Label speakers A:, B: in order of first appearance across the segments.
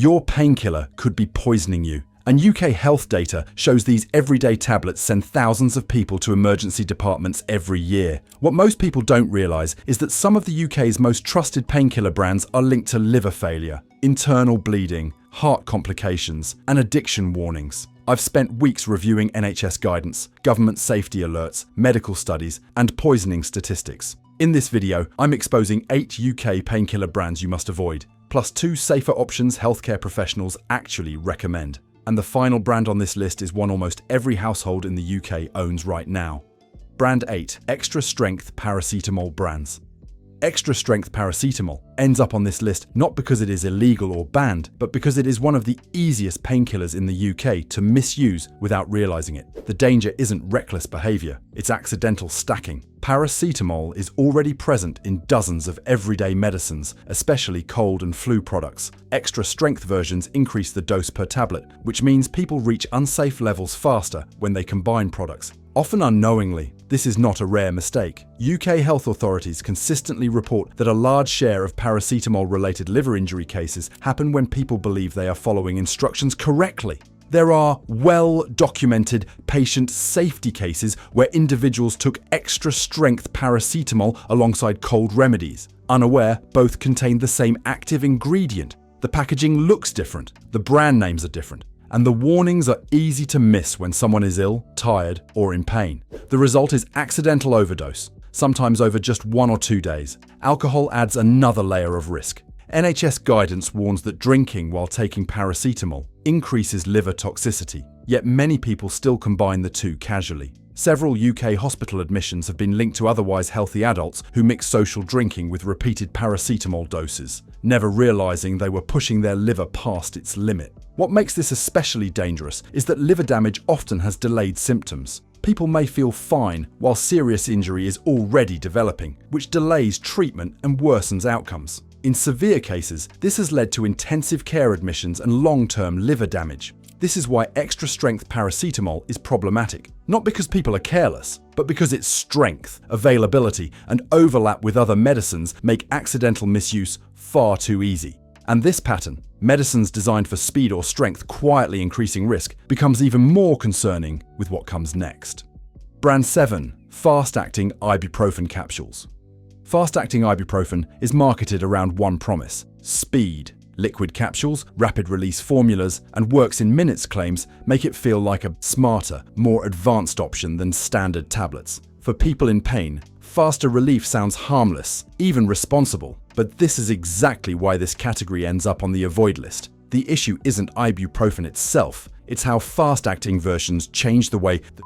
A: Your painkiller could be poisoning you. And UK health data shows these everyday tablets send thousands of people to emergency departments every year. What most people don't realise is that some of the UK's most trusted painkiller brands are linked to liver failure, internal bleeding, heart complications, and addiction warnings. I've spent weeks reviewing NHS guidance, government safety alerts, medical studies, and poisoning statistics. In this video, I'm exposing 8 UK painkiller brands you must avoid, plus 2 safer options healthcare professionals actually recommend. And the final brand on this list is one almost every household in the UK owns right now. Brand 8, Extra Strength Paracetamol Brands. Extra Strength Paracetamol ends up on this list not because it is illegal or banned, but because it is one of the easiest painkillers in the UK to misuse without realising it. The danger isn't reckless behaviour, it's accidental stacking. Paracetamol is already present in dozens of everyday medicines, especially cold and flu products. Extra strength versions increase the dose per tablet, which means people reach unsafe levels faster when they combine products. Often unknowingly, this is not a rare mistake. UK health authorities consistently report that a large share of paracetamol-related liver injury cases happen when people believe they are following instructions correctly. There are well-documented patient safety cases where individuals took extra-strength paracetamol alongside cold remedies, unaware both contain the same active ingredient. The packaging looks different, the brand names are different, and the warnings are easy to miss when someone is ill, tired, or in pain. The result is accidental overdose, sometimes over just 1 or 2 days. Alcohol adds another layer of risk. NHS guidance warns that drinking while taking paracetamol increases liver toxicity, yet many people still combine the two casually. Several UK hospital admissions have been linked to otherwise healthy adults who mix social drinking with repeated paracetamol doses, never realising they were pushing their liver past its limit. What makes this especially dangerous is that liver damage often has delayed symptoms. People may feel fine while serious injury is already developing, which delays treatment and worsens outcomes. In severe cases, this has led to intensive care admissions and long-term liver damage. This is why extra-strength paracetamol is problematic, not because people are careless, but because its strength, availability, and overlap with other medicines make accidental misuse far too easy. And this pattern, medicines designed for speed or strength quietly increasing risk, becomes even more concerning with what comes next. Brand 7, Fast-Acting Ibuprofen Capsules. Fast-acting ibuprofen is marketed around one promise: speed. Liquid capsules, rapid-release formulas, and works-in-minutes claims make it feel like a smarter, more advanced option than standard tablets. For people in pain, faster relief sounds harmless, even responsible, but this is exactly why this category ends up on the avoid list. The issue isn't ibuprofen itself, it's how fast-acting versions change the way that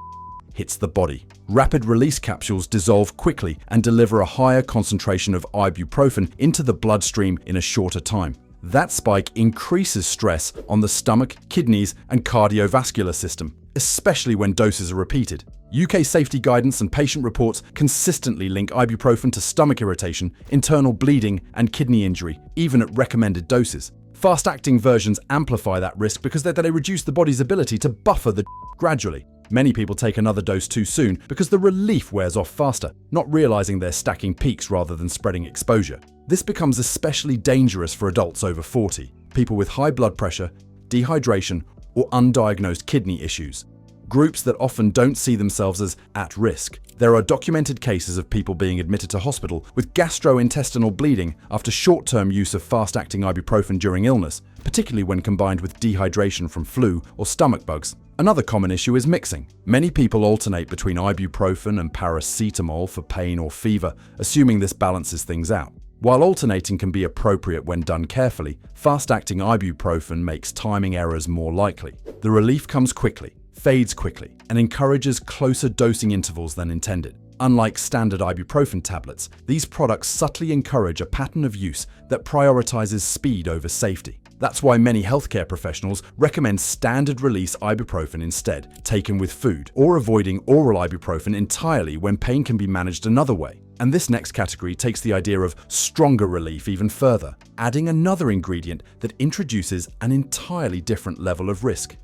A: hits the body. Rapid-release capsules dissolve quickly and deliver a higher concentration of ibuprofen into the bloodstream in a shorter time. That spike increases stress on the stomach, kidneys, and cardiovascular system, especially when doses are repeated. UK safety guidance and patient reports consistently link ibuprofen to stomach irritation, internal bleeding, and kidney injury, even at recommended doses. Fast-acting versions amplify that risk because they reduce the body's ability to buffer the gradually. Many people take another dose too soon because the relief wears off faster, not realizing they're stacking peaks rather than spreading exposure. This becomes especially dangerous for adults over 40, people with high blood pressure, dehydration, or undiagnosed kidney issues, groups that often don't see themselves as at risk. There are documented cases of people being admitted to hospital with gastrointestinal bleeding after short-term use of fast-acting ibuprofen during illness, particularly when combined with dehydration from flu or stomach bugs. Another common issue is mixing. Many people alternate between ibuprofen and paracetamol for pain or fever, assuming this balances things out. While alternating can be appropriate when done carefully, fast-acting ibuprofen makes timing errors more likely. The relief comes quickly, fades quickly, and encourages closer dosing intervals than intended. Unlike standard ibuprofen tablets, these products subtly encourage a pattern of use that prioritizes speed over safety. That's why many healthcare professionals recommend standard-release ibuprofen instead, taken with food, or avoiding oral ibuprofen entirely when pain can be managed another way. And this next category takes the idea of stronger relief even further, adding another ingredient that introduces an entirely different level of risk.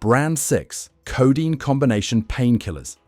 A: Brand 6, Codeine Combination Painkillers.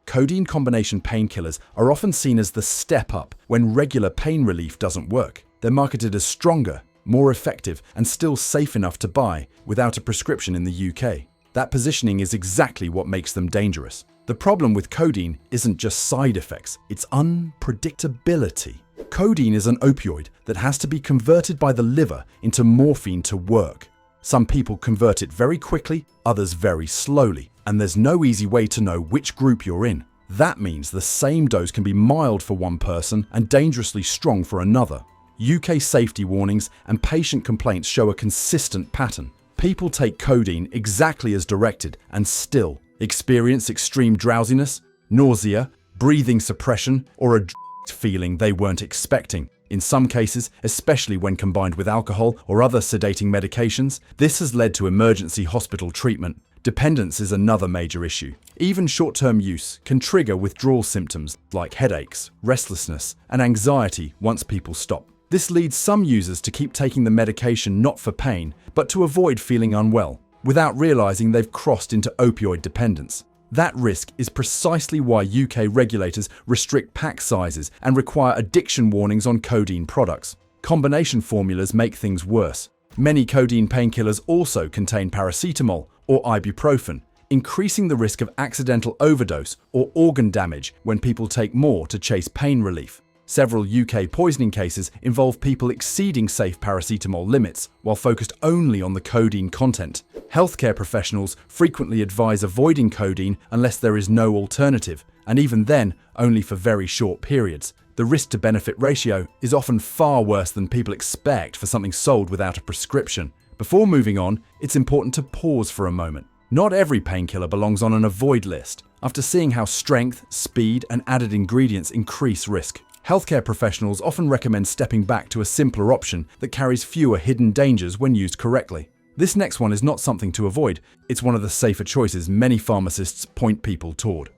A: Codeine combination painkillers are often seen as the step up when regular pain relief doesn't work. They're marketed as stronger, more effective, and still safe enough to buy without a prescription in the UK. That positioning is exactly what makes them dangerous. The problem with codeine isn't just side effects, it's unpredictability. Codeine is an opioid that has to be converted by the liver into morphine to work. Some people convert it very quickly, others very slowly, and there's no easy way to know which group you're in. That means the same dose can be mild for one person and dangerously strong for another. UK safety warnings and patient complaints show a consistent pattern. People take codeine exactly as directed and still experience extreme drowsiness, nausea, breathing suppression, or a feeling they weren't expecting. In some cases, especially when combined with alcohol or other sedating medications, this has led to emergency hospital treatment. Dependence is another major issue. Even short-term use can trigger withdrawal symptoms like headaches, restlessness, and anxiety once people stop. This leads some users to keep taking the medication not for pain, but to avoid feeling unwell, without realizing they've crossed into opioid dependence. That risk is precisely why UK regulators restrict pack sizes and require addiction warnings on codeine products. Combination formulas make things worse. Many codeine painkillers also contain paracetamol or ibuprofen, increasing the risk of accidental overdose or organ damage when people take more to chase pain relief. Several UK poisoning cases involve people exceeding safe paracetamol limits while focused only on the codeine content. Healthcare professionals frequently advise avoiding codeine unless there is no alternative, and even then, only for very short periods. The risk-to-benefit ratio is often far worse than people expect for something sold without a prescription. Before moving on, it's important to pause for a moment. Not every painkiller belongs on an avoid list. After seeing how strength, speed, and added ingredients increase risk, healthcare professionals often recommend stepping back to a simpler option that carries fewer hidden dangers when used correctly. This next one is not something to avoid, it's one of the safer choices many pharmacists point people toward.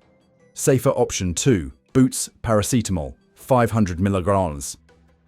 A: Safer option 2, Boots Paracetamol, 500 mg.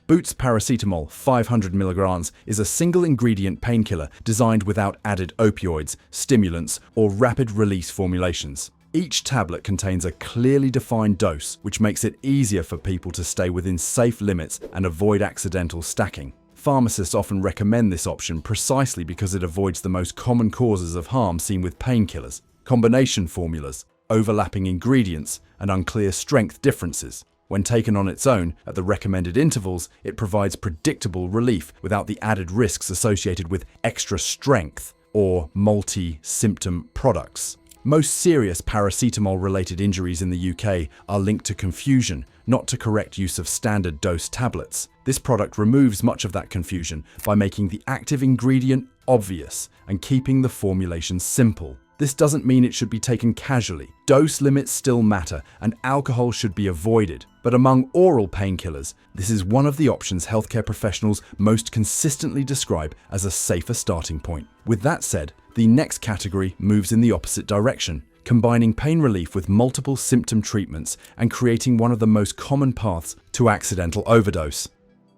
A: Boots Paracetamol 500 mg is a single-ingredient painkiller designed without added opioids, stimulants, or rapid-release formulations. Each tablet contains a clearly defined dose, which makes it easier for people to stay within safe limits and avoid accidental stacking. Pharmacists often recommend this option precisely because it avoids the most common causes of harm seen with painkillers: combination formulas, overlapping ingredients, and unclear strength differences. When taken on its own, at the recommended intervals, it provides predictable relief without the added risks associated with extra strength or multi-symptom products. Most serious paracetamol-related injuries in the UK are linked to confusion, not to correct use of standard dose tablets. This product removes much of that confusion by making the active ingredient obvious and keeping the formulation simple. This doesn't mean it should be taken casually. Dose limits still matter, and alcohol should be avoided. But among oral painkillers, this is one of the options healthcare professionals most consistently describe as a safer starting point. With that said, the next category moves in the opposite direction, combining pain relief with multiple symptom treatments and creating one of the most common paths to accidental overdose.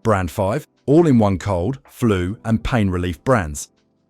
A: Brand 5, all-in-one cold, flu, and pain relief brands.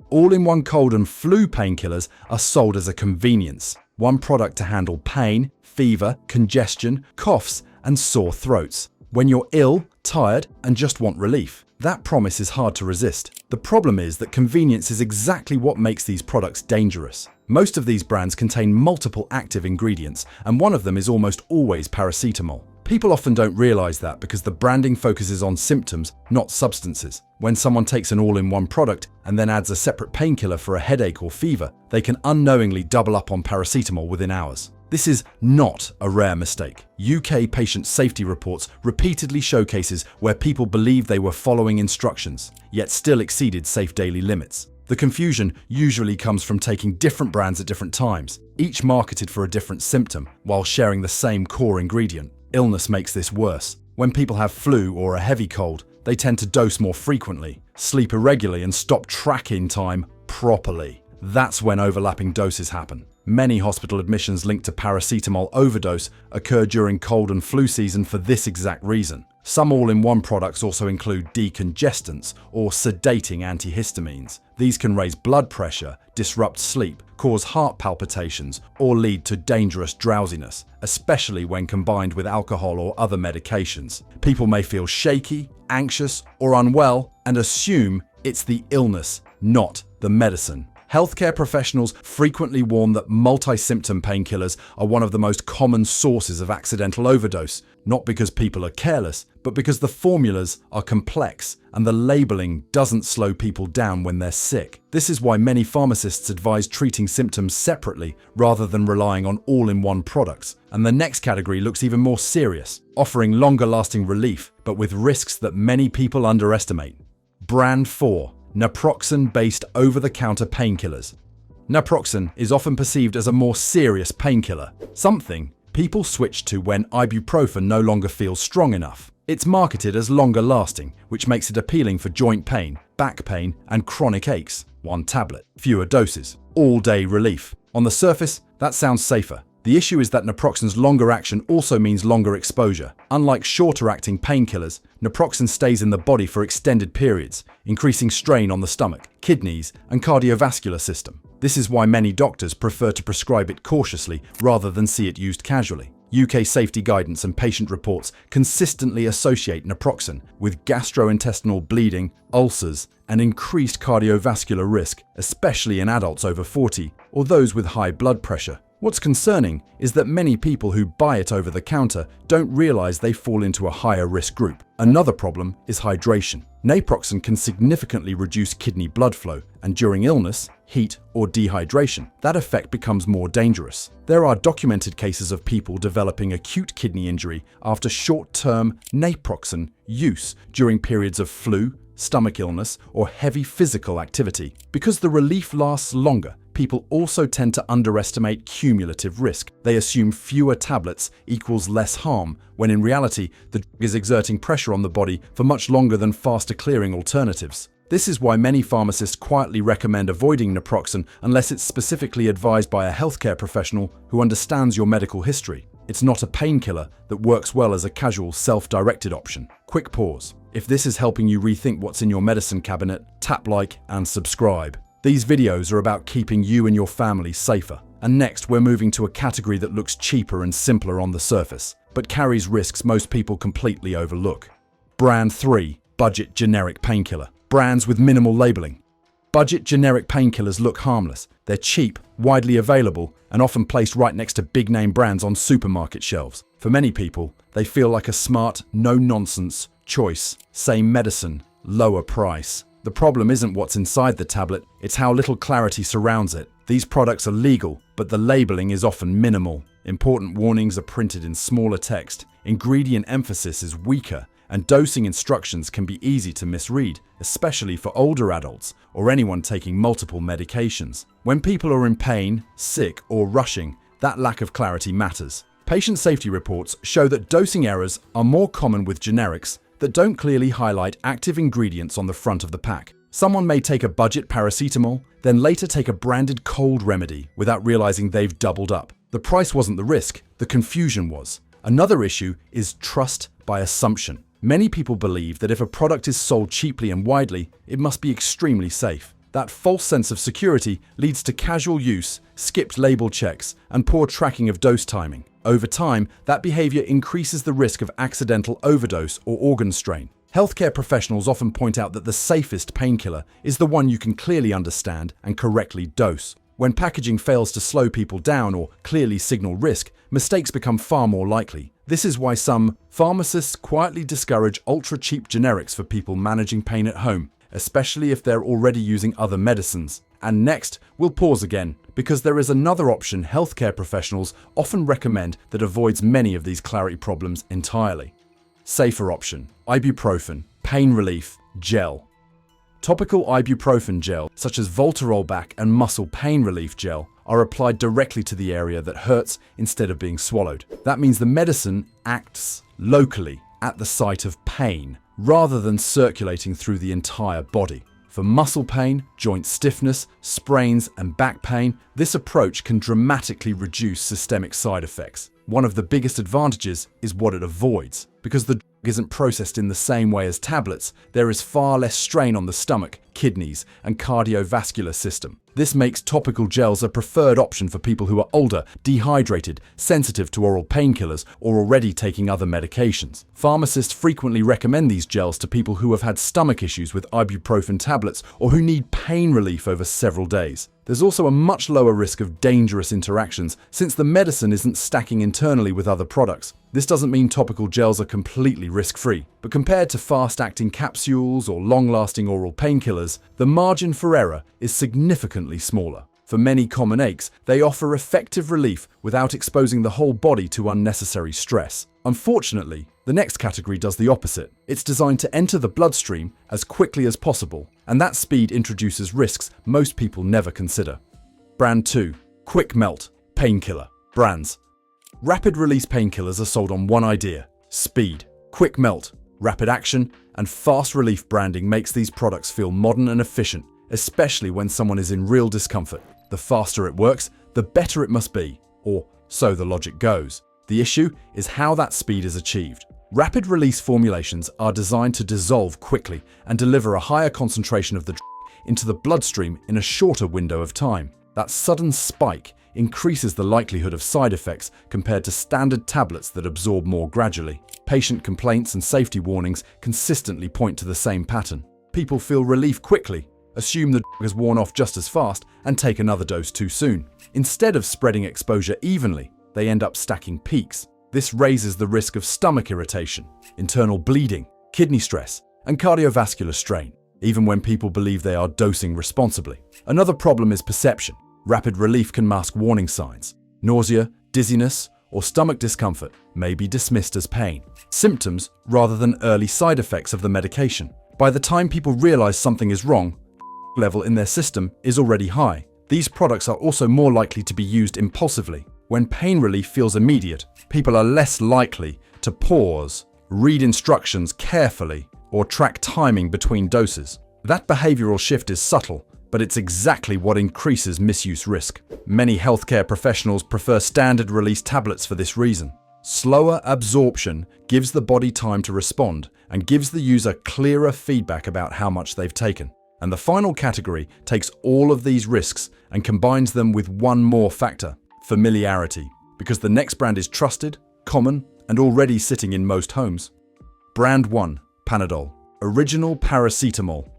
A: All-in-one cold and flu painkillers are sold as a convenience. One product to handle pain, fever, congestion, coughs, and sore throats. When you're ill, tired, and just want relief. That promise is hard to resist. The problem is that convenience is exactly what makes these products dangerous. Most of these brands contain multiple active ingredients, and one of them is almost always paracetamol. People often don't realize that because the branding focuses on symptoms, not substances. When someone takes an all-in-one product and then adds a separate painkiller for a headache or fever, they can unknowingly double up on paracetamol within hours. This is not a rare mistake. UK patient safety reports repeatedly show cases where people believed they were following instructions, yet still exceeded safe daily limits. The confusion usually comes from taking different brands at different times, each marketed for a different symptom, while sharing the same core ingredient. Illness makes this worse. When people have flu or a heavy cold, they tend to dose more frequently, sleep irregularly, and stop tracking time properly. That's when overlapping doses happen. Many hospital admissions linked to paracetamol overdose occur during cold and flu season for this exact reason. Some all-in-one products also include decongestants or sedating antihistamines. These can raise blood pressure, disrupt sleep, cause heart palpitations, or lead to dangerous drowsiness, especially when combined with alcohol or other medications. People may feel shaky, anxious, or unwell and assume it's the illness, not the medicine. Healthcare professionals frequently warn that multi-symptom painkillers are one of the most common sources of accidental overdose, not because people are careless, but because the formulas are complex and the labeling doesn't slow people down when they're sick. This is why many pharmacists advise treating symptoms separately rather than relying on all-in-one products. And the next category looks even more serious, offering longer-lasting relief, but with risks that many people underestimate. Brand 4. Naproxen-based over-the-counter painkillers. Naproxen is often perceived as a more serious painkiller, something people switch to when ibuprofen no longer feels strong enough. It's marketed as longer-lasting, which makes it appealing for joint pain, back pain, and chronic aches. One tablet, fewer doses, all-day relief. On the surface, that sounds safer. The issue is that naproxen's longer action also means longer exposure. Unlike shorter-acting painkillers, naproxen stays in the body for extended periods, increasing strain on the stomach, kidneys, and cardiovascular system. This is why many doctors prefer to prescribe it cautiously rather than see it used casually. UK safety guidance and patient reports consistently associate naproxen with gastrointestinal bleeding, ulcers, and increased cardiovascular risk, especially in adults over 40 or those with high blood pressure. What's concerning is that many people who buy it over the counter don't realize they fall into a higher risk group. Another problem is hydration. Naproxen can significantly reduce kidney blood flow, and during illness, heat, or dehydration, that effect becomes more dangerous. There are documented cases of people developing acute kidney injury after short-term naproxen use during periods of flu, stomach illness, or heavy physical activity. Because the relief lasts longer, people also tend to underestimate cumulative risk. They assume fewer tablets equals less harm, when in reality, the drug is exerting pressure on the body for much longer than faster-clearing alternatives. This is why many pharmacists quietly recommend avoiding naproxen unless it's specifically advised by a healthcare professional who understands your medical history. It's not a painkiller that works well as a casual, self-directed option. Quick pause. If this is helping you rethink what's in your medicine cabinet, tap like and subscribe. These videos are about keeping you and your family safer. And next, we're moving to a category that looks cheaper and simpler on the surface, but carries risks most people completely overlook. Brand 3. Budget generic painkiller. Brands with minimal labeling. Budget generic painkillers look harmless. They're cheap, widely available, and often placed right next to big-name brands on supermarket shelves. For many people, they feel like a smart, no-nonsense choice. Same medicine, lower price. The problem isn't what's inside the tablet, it's how little clarity surrounds it. These products are legal, but the labeling is often minimal. Important warnings are printed in smaller text, ingredient emphasis is weaker, and dosing instructions can be easy to misread, especially for older adults or anyone taking multiple medications. When people are in pain, sick, or rushing, that lack of clarity matters. Patient safety reports show that dosing errors are more common with generics that don't clearly highlight active ingredients on the front of the pack. Someone may take a budget paracetamol, then later take a branded cold remedy without realizing they've doubled up. The price wasn't the risk, the confusion was. Another issue is trust by assumption. Many people believe that if a product is sold cheaply and widely, it must be extremely safe. That false sense of security leads to casual use, skipped label checks, and poor tracking of dose timing. Over time, that behavior increases the risk of accidental overdose or organ strain. Healthcare professionals often point out that the safest painkiller is the one you can clearly understand and correctly dose. When packaging fails to slow people down or clearly signal risk, mistakes become far more likely. This is why some pharmacists quietly discourage ultra-cheap generics for people managing pain at home, especially if they're already using other medicines. And next, we'll pause again, because there is another option healthcare professionals often recommend that avoids many of these clarity problems entirely. Safer option: ibuprofen, pain relief, gel. Topical ibuprofen gel, such as Voltarol and muscle pain relief gel, are applied directly to the area that hurts instead of being swallowed. That means the medicine acts locally at the site of pain, rather than circulating through the entire body. For muscle pain, joint stiffness, sprains, and back pain, this approach can dramatically reduce systemic side effects. One of the biggest advantages is what it avoids. Because the drug isn't processed in the same way as tablets, there is far less strain on the stomach, kidneys, and cardiovascular system. This makes topical gels a preferred option for people who are older, dehydrated, sensitive to oral painkillers, or already taking other medications. Pharmacists frequently recommend these gels to people who have had stomach issues with ibuprofen tablets or who need pain relief over several days. There's also a much lower risk of dangerous interactions since the medicine isn't stacking internally with other products. This doesn't mean topical gels are completely risk-free, but compared to fast-acting capsules or long-lasting oral painkillers, the margin for error is significantly smaller. For many common aches, they offer effective relief without exposing the whole body to unnecessary stress. Unfortunately, the next category does the opposite. It's designed to enter the bloodstream as quickly as possible, and that speed introduces risks most people never consider. Brand 2. Quick Melt Painkiller. Brands. Rapid-release painkillers are sold on one idea: speed. Quick melt, rapid action, and fast relief branding makes these products feel modern and efficient, especially when someone is in real discomfort. The faster it works, the better it must be, or so the logic goes. The issue is how that speed is achieved. Rapid-release formulations are designed to dissolve quickly and deliver a higher concentration of the drug into the bloodstream in a shorter window of time. That sudden spike increases the likelihood of side effects compared to standard tablets that absorb more gradually. Patient complaints and safety warnings consistently point to the same pattern. People feel relief quickly, assume the drug has worn off just as fast, and take another dose too soon. Instead of spreading exposure evenly, they end up stacking peaks. This raises the risk of stomach irritation, internal bleeding, kidney stress, and cardiovascular strain, even when people believe they are dosing responsibly. Another problem is perception. Rapid relief can mask warning signs. Nausea, dizziness, or stomach discomfort may be dismissed as pain, symptoms rather than early side effects of the medication. By the time people realize something is wrong, level in their system is already high. These products are also more likely to be used impulsively. When pain relief feels immediate, people are less likely to pause, read instructions carefully, or track timing between doses. That behavioral shift is subtle, but it's exactly what increases misuse risk. Many healthcare professionals prefer standard release tablets for this reason. Slower absorption gives the body time to respond and gives the user clearer feedback about how much they've taken. And the final category takes all of these risks and combines them with one more factor: familiarity, because the next brand is trusted, common, and already sitting in most homes. Brand 1. Panadol. Original paracetamol.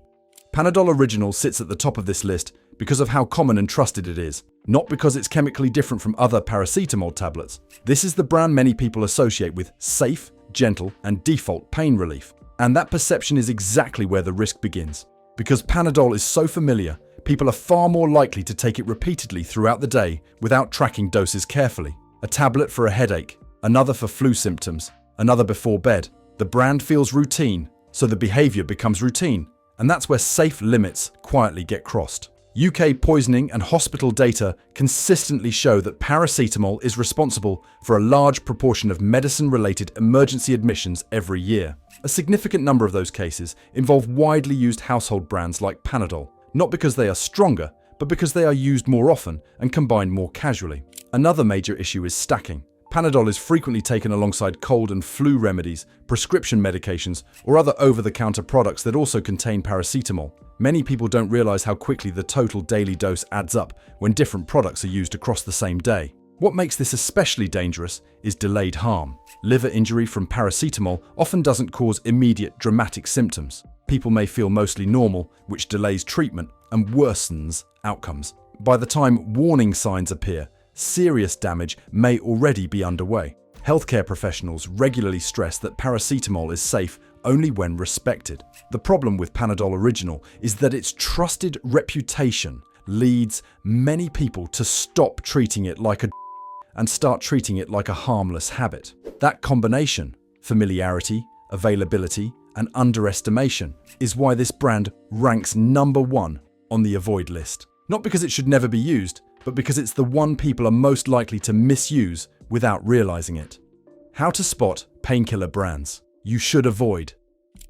A: Panadol Original sits at the top of this list because of how common and trusted it is, not because it's chemically different from other paracetamol tablets. This is the brand many people associate with safe, gentle, and default pain relief. And that perception is exactly where the risk begins. Because Panadol is so familiar, people are far more likely to take it repeatedly throughout the day without tracking doses carefully. A tablet for a headache, another for flu symptoms, another before bed. The brand feels routine, so the behavior becomes routine. And that's where safe limits quietly get crossed. UK poisoning and hospital data consistently show that paracetamol is responsible for a large proportion of medicine-related emergency admissions every year. A significant number of those cases involve widely used household brands like Panadol, not because they are stronger, but because they are used more often and combined more casually. Another major issue is stacking. Panadol is frequently taken alongside cold and flu remedies, prescription medications, or other over-the-counter products that also contain paracetamol. Many people don't realize how quickly the total daily dose adds up when different products are used across the same day. What makes this especially dangerous is delayed harm. Liver injury from paracetamol often doesn't cause immediate dramatic symptoms. People may feel mostly normal, which delays treatment and worsens outcomes. By the time warning signs appear, serious damage may already be underway. Healthcare professionals regularly stress that paracetamol is safe only when respected. The problem with Panadol Original is that its trusted reputation leads many people to stop treating it like a and start treating it like a harmless habit. That combination, familiarity, availability, and underestimation, is why this brand ranks number 1 on the avoid list. Not because it should never be used, but because it's the one people are most likely to misuse without realizing it. How to spot painkiller brands you should avoid.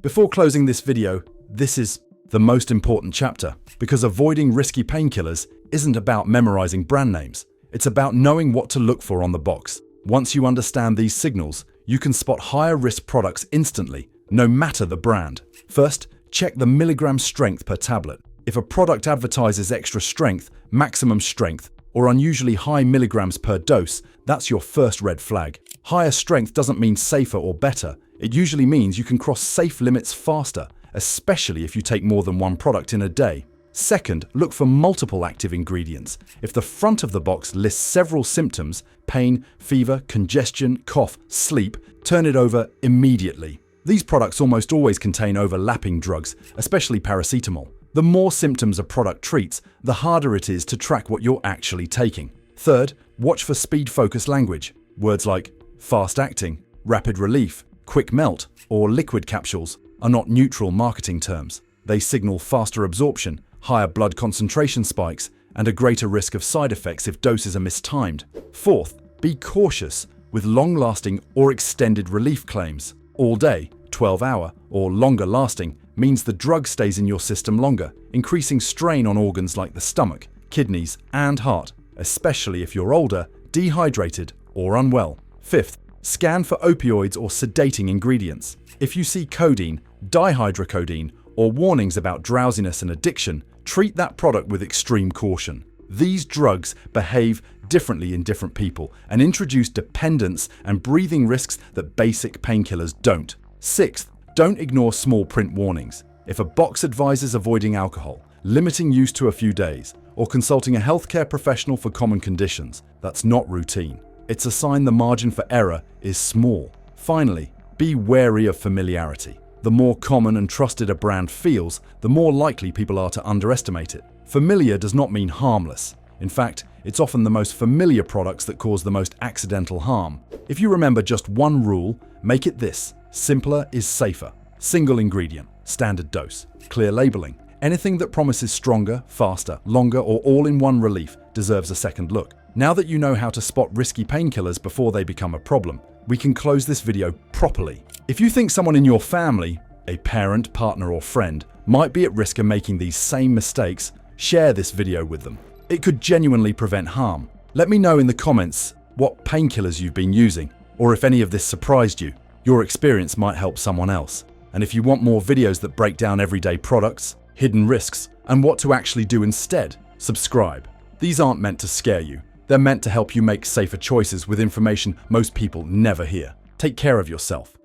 A: Before closing this video, this is the most important chapter, because avoiding risky painkillers isn't about memorizing brand names. It's about knowing what to look for on the box. Once you understand these signals, you can spot higher risk products instantly, no matter the brand. First, Check the milligram strength per tablet. If a product advertises extra strength, maximum strength, or unusually high milligrams per dose, that's your first red flag. Higher strength doesn't mean safer or better. It usually means you can cross safe limits faster, especially if you take more than one product in a day. Second, look for multiple active ingredients. If the front of the box lists several symptoms, pain, fever, congestion, cough, sleep, turn it over immediately. These products almost always contain overlapping drugs, especially paracetamol. The more symptoms a product treats, the harder it is to track what you're actually taking. Third, watch for speed-focused language. Words like fast-acting, rapid relief, quick melt, or liquid capsules are not neutral marketing terms. They signal faster absorption, higher blood concentration spikes, and a greater risk of side effects if doses are mistimed. Fourth, be cautious with long-lasting or extended relief claims. All day, 12-hour, or longer lasting means the drug stays in your system longer, increasing strain on organs like the stomach, kidneys, and heart, especially if you're older, dehydrated, or unwell. Fifth, scan for opioids or sedating ingredients. If you see codeine, dihydrocodeine, or warnings about drowsiness and addiction, treat that product with extreme caution. These drugs behave differently in different people and introduce dependence and breathing risks that basic painkillers don't. Sixth, don't ignore small print warnings. If a box advises avoiding alcohol, limiting use to a few days, or consulting a healthcare professional for common conditions, that's not routine. It's a sign the margin for error is small. Finally, be wary of familiarity. The more common and trusted a brand feels, the more likely people are to underestimate it. Familiar does not mean harmless. In fact, it's often the most familiar products that cause the most accidental harm. If you remember just one rule, make it this: simpler is safer. Single ingredient, standard dose, clear labeling. Anything that promises stronger, faster, longer, or all-in-one relief deserves a second look. Now that you know how to spot risky painkillers before they become a problem, we can close this video properly. If you think someone in your family, a parent, partner, or friend, might be at risk of making these same mistakes, share this video with them. It could genuinely prevent harm. Let me know in the comments what painkillers you've been using, or if any of this surprised you. Your experience might help someone else. And if you want more videos that break down everyday products, hidden risks, and what to actually do instead, subscribe. These aren't meant to scare you. They're meant to help you make safer choices with information most people never hear. Take care of yourself.